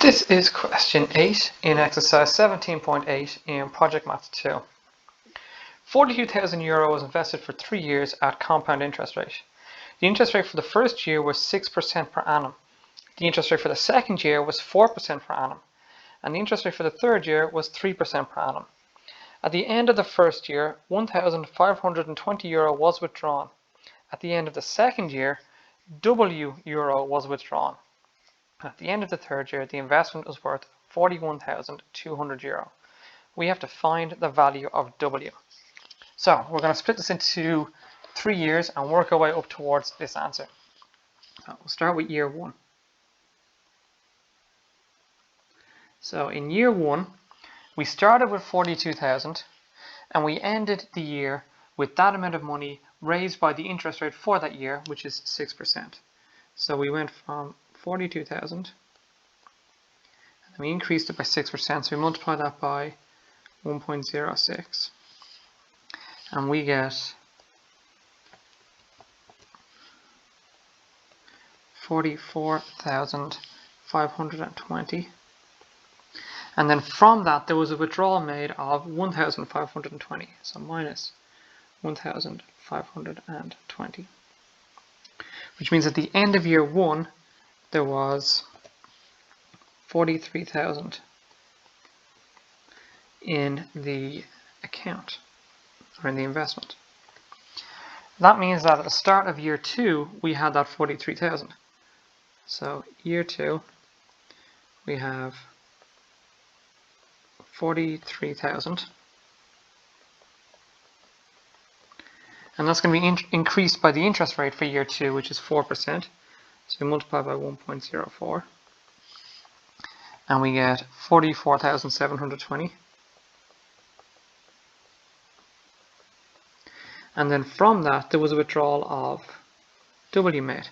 This is question 8 in exercise 17.8 in Project Maths 2. €42,000 was invested for 3 years at compound interest rate. The interest rate for the first year was 6% per annum. The interest rate for the second year was 4% per annum. And the interest rate for the third year was 3% per annum. At the end of the first year, €1,520 was withdrawn. At the end of the second year, €W was withdrawn. At the end of the third year, the investment was worth €41,200. We have to find the value of W. So we're going to split this into 3 years and work our way up towards this answer. So we'll start with year 1. So in year 1, we started with 42,000 and we ended the year with that amount of money raised by the interest rate for that year, which is 6%. So we went from 42,000 and we increased it by 6%, so we multiply that by 1.06 and we get 44,520, and then from that there was a withdrawal made of 1,520, so minus 1,520, which means at the end of year 1 there was 43,000 in the account, or in the investment. That means that at the start of year 2 we had that 43,000. So year 2 we have 43,000, and that's going to be increased by the interest rate for year 2, which is 4%. So we multiply by 1.04 and we get 44,720. And then from that there was a withdrawal of W made.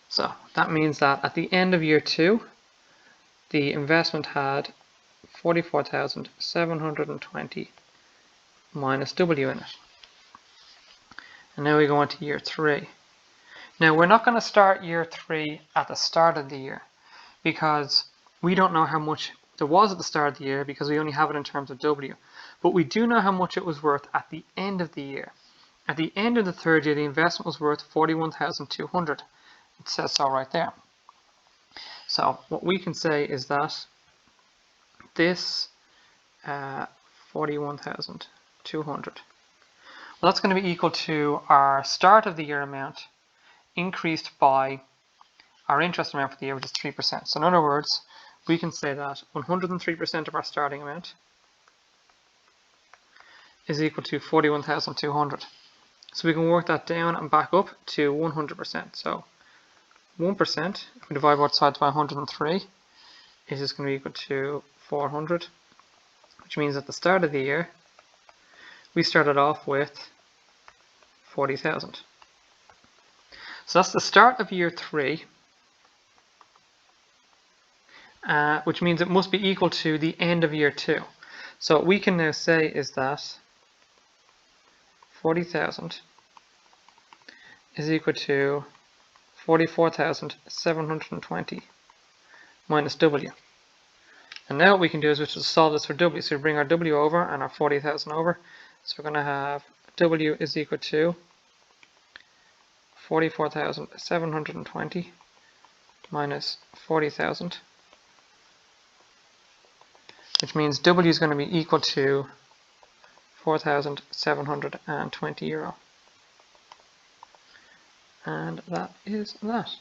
So that means that at the end of year 2 the investment had 44,720 minus W in it. And now we go on to year 3. Now we're not going to start year 3 at the start of the year because we don't know how much there was at the start of the year because we only have it in terms of W. But we do know how much it was worth at the end of the year. At the end of the third year the investment was worth 41,200. It says so right there. So what we can say is that this 41,200, well, that's going to be equal to our start of the year amount increased by our interest amount for the year, which is 3%. So in other words, we can say that 103% of our starting amount is equal to 41,200. So we can work that down and back up to 100%. So 1%, if we divide both sides by 103, is just going to be equal to 400, which means at the start of the year we started off with 40,000. So that's the start of year 3, which means it must be equal to the end of year 2. So what we can now say is that 40,000 is equal to 44,720 minus W. And now what we can do is we just solve this for W. So we bring our W over and our 40,000 over. So we're going to have W is equal to 44,720 minus 40,000, which means W is going to be equal to €4,720. And that is that.